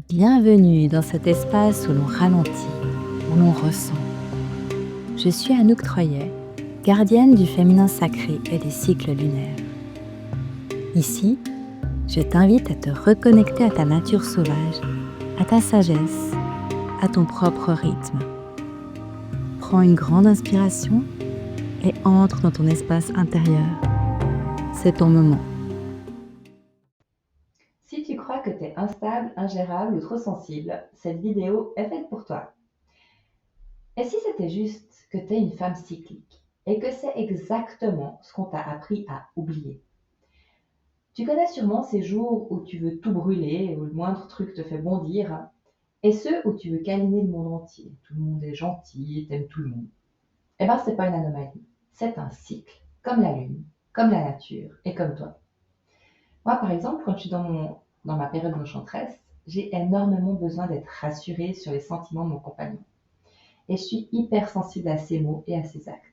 Bienvenue dans cet espace où l'on ralentit, où l'on ressent. Je suis Anouk Troyet, gardienne du féminin sacré et des cycles lunaires. Ici, je t'invite à te reconnecter à ta nature sauvage, à ta sagesse, à ton propre rythme. Prends une grande inspiration et entre dans ton espace intérieur. C'est ton moment. Si tu crois que tu es instable, ingérable ou trop sensible, cette vidéo est faite pour toi. Et si c'était juste que tu es une femme cyclique et que c'est exactement ce qu'on t'a appris à oublier? Tu connais sûrement ces jours où tu veux tout brûler, où le moindre truc te fait bondir, et ceux où tu veux câliner le monde entier. Tout le monde est gentil, t'aimes tout le monde. Eh ben, c'est pas une anomalie, c'est un cycle, comme la lune, comme la nature et comme toi. Moi, par exemple, quand je suis dans ma période d'enchanteresse, j'ai énormément besoin d'être rassurée sur les sentiments de mon compagnon. Et je suis hyper sensible à ses mots et à ses actes.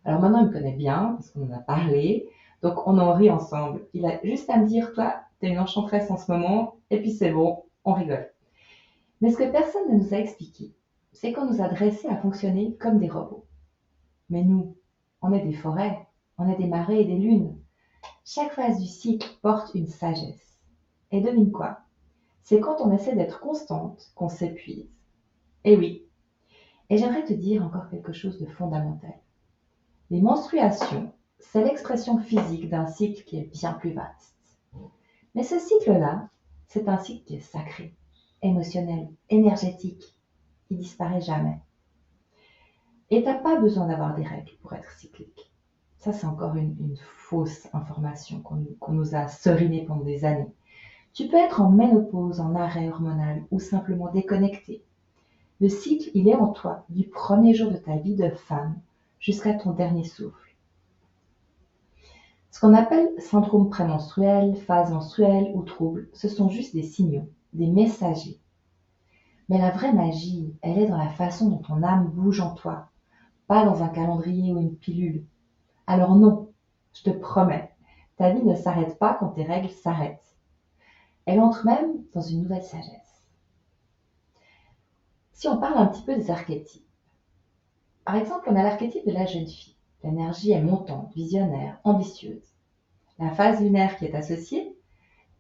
Alors maintenant, il me connaît bien, parce qu'on en a parlé, donc on en rit ensemble. Il a juste à me dire, toi, t'es une enchanteresse en ce moment, et puis c'est bon, on rigole. Mais ce que personne ne nous a expliqué, c'est qu'on nous a dressés à fonctionner comme des robots. Mais nous, on est des forêts, on est des marées et des lunes. Chaque phase du cycle porte une sagesse. Et devine quoi? C'est quand on essaie d'être constante qu'on s'épuise. Et oui. Et j'aimerais te dire encore quelque chose de fondamental. Les menstruations, c'est l'expression physique d'un cycle qui est bien plus vaste. Mais ce cycle-là, c'est un cycle qui est sacré, émotionnel, énergétique, qui disparaît jamais. Et t'as pas besoin d'avoir des règles pour être cyclique. Ça, c'est encore une fausse information qu'on nous a serinée pendant des années. Tu peux être en ménopause, en arrêt hormonal ou simplement déconnecté. Le cycle, il est en toi, du premier jour de ta vie de femme jusqu'à ton dernier souffle. Ce qu'on appelle syndrome prémenstruel, phase menstruelle ou trouble, ce sont juste des signaux, des messagers. Mais la vraie magie, elle est dans la façon dont ton âme bouge en toi, pas dans un calendrier ou une pilule. Alors non, je te promets, ta vie ne s'arrête pas quand tes règles s'arrêtent. Elle entre même dans une nouvelle sagesse. Si on parle un petit peu des archétypes, par exemple, on a l'archétype de la jeune fille. L'énergie est montante, visionnaire, ambitieuse. La phase lunaire qui est associée,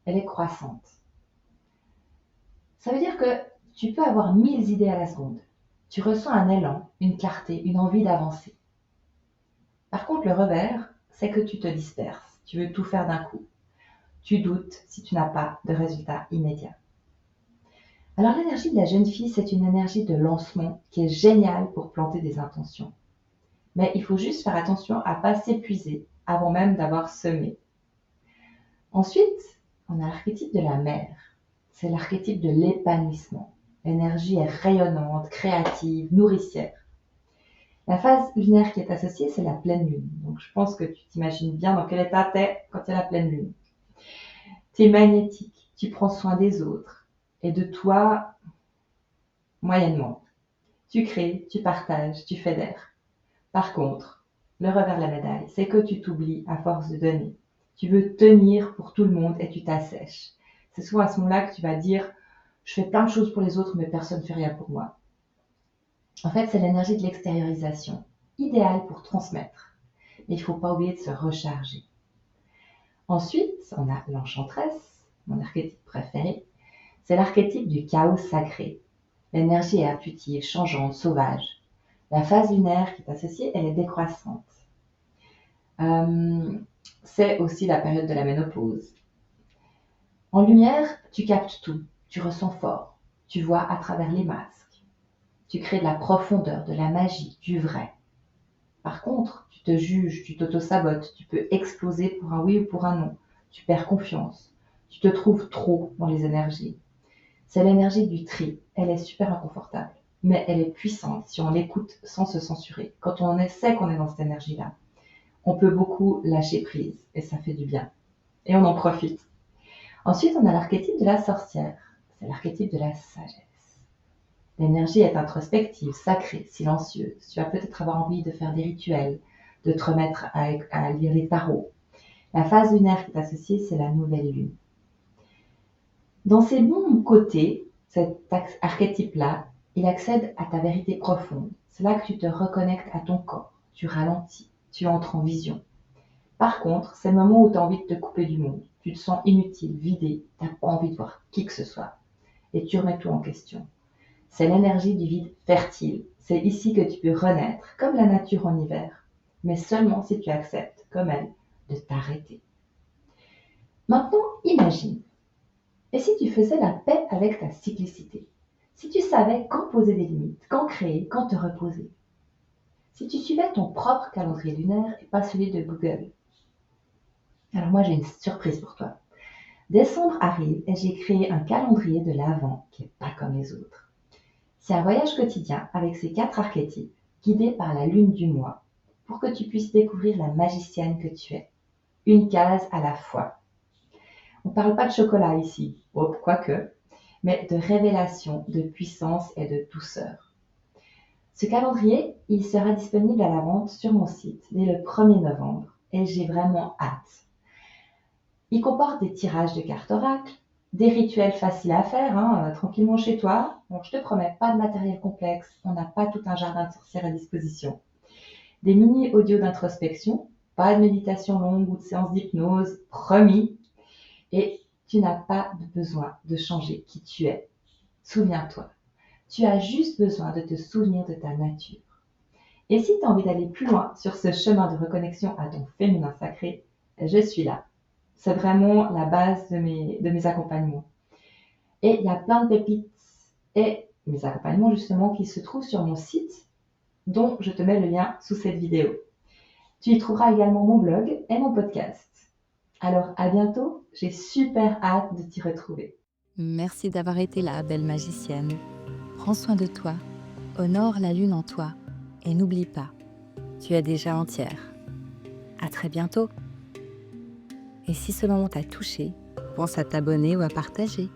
elle est croissante. Ça veut dire que tu peux avoir 1000 idées à la seconde. Tu ressens un élan, une clarté, une envie d'avancer. Par contre, le revers, c'est que tu te disperses. Tu veux tout faire d'un coup. Tu doutes si tu n'as pas de résultat immédiat. Alors l'énergie de la jeune fille, c'est une énergie de lancement qui est géniale pour planter des intentions. Mais il faut juste faire attention à ne pas s'épuiser avant même d'avoir semé. Ensuite, on a l'archétype de la mère. C'est l'archétype de l'épanouissement. L'énergie est rayonnante, créative, nourricière. La phase lunaire qui est associée, c'est la pleine lune. Donc je pense que tu t'imagines bien dans quel état tu es quand il y a la pleine lune. Tu es magnétique, tu prends soin des autres et de toi moyennement. Tu crées, tu partages, tu fédères. Par contre, le revers de la médaille, c'est que tu t'oublies à force de donner. Tu veux tenir pour tout le monde et tu t'assèches. C'est souvent à ce moment-là que tu vas dire je fais plein de choses pour les autres mais personne ne fait rien pour moi. En fait, c'est l'énergie de l'extériorisation, idéale pour transmettre. Mais il ne faut pas oublier de se recharger. Ensuite, on a l'enchanteresse, mon archétype préféré. C'est l'archétype du chaos sacré. L'énergie est intuitive, changeante, sauvage. La phase lunaire qui est associée, elle est décroissante. Euh, c'est aussi la période de la ménopause. En lumière, tu captes tout, tu ressens fort, tu vois à travers les masques, tu crées de la profondeur, de la magie, du vrai. Par contre, tu te juges, tu t'auto-sabotes, tu peux exploser pour un oui ou pour un non, tu perds confiance, tu te trouves trop dans les énergies. C'est l'énergie du tri, elle est super inconfortable, mais elle est puissante si on l'écoute sans se censurer. Quand on sait qu'on est dans cette énergie-là, on peut beaucoup lâcher prise et ça fait du bien. Et on en profite. Ensuite, on a l'archétype de la sorcière. C'est l'archétype de la sagesse. L'énergie est introspective, sacrée, silencieuse. Tu vas peut-être avoir envie de faire des rituels, de te remettre à lire les tarots. La phase lunaire qui est associée, c'est la nouvelle lune. Dans ses bons côtés, Cet archétype-là, il accède à ta vérité profonde. C'est là que tu te reconnectes à ton corps, tu ralentis, tu entres en vision. Par contre, c'est le moment où tu as envie de te couper du monde. Tu te sens inutile, vidé, tu n'as pas envie de voir qui que ce soit. Et tu remets tout en question. C'est l'énergie du vide fertile. C'est ici que tu peux renaître, comme la nature en hiver. Mais seulement si tu acceptes, comme elle, de t'arrêter. Maintenant, imagine. Et si tu faisais la paix avec ta cyclicité? Si tu savais quand poser des limites, quand créer, quand te reposer? Si tu suivais ton propre calendrier lunaire et pas celui de Google? Alors moi, j'ai une surprise pour toi. Décembre arrive et j'ai créé un calendrier de l'Avent qui n'est pas comme les autres. C'est un voyage quotidien avec ses 4 archétypes, guidés par la lune du mois, pour que tu puisses découvrir la magicienne que tu es, une case à la fois. On ne parle pas de chocolat ici, quoique, mais de révélation, de puissance et de douceur. Ce calendrier, il sera disponible à la vente sur mon site dès le 1er novembre et j'ai vraiment hâte. Il comporte des tirages de cartes oracles, des rituels faciles à faire, tranquillement chez toi. Bon, je te promets, pas de matériel complexe, on n'a pas tout un jardin de sorcières à disposition. Des mini-audios d'introspection, pas de méditation longue ou de séance d'hypnose, promis. Et tu n'as pas besoin de changer qui tu es. Souviens-toi, tu as juste besoin de te souvenir de ta nature. Et si tu as envie d'aller plus loin sur ce chemin de reconnexion à ton féminin sacré, je suis là. C'est vraiment la base de mes accompagnements. Et il y a plein de pépites et mes accompagnements justement qui se trouvent sur mon site, dont je te mets le lien sous cette vidéo. Tu y trouveras également mon blog et mon podcast. Alors à bientôt, j'ai super hâte de t'y retrouver. Merci d'avoir été là, belle magicienne. Prends soin de toi, honore la lune en toi et n'oublie pas, tu es déjà entière. À très bientôt. Et si ce moment t'a touché, pense à t'abonner ou à partager.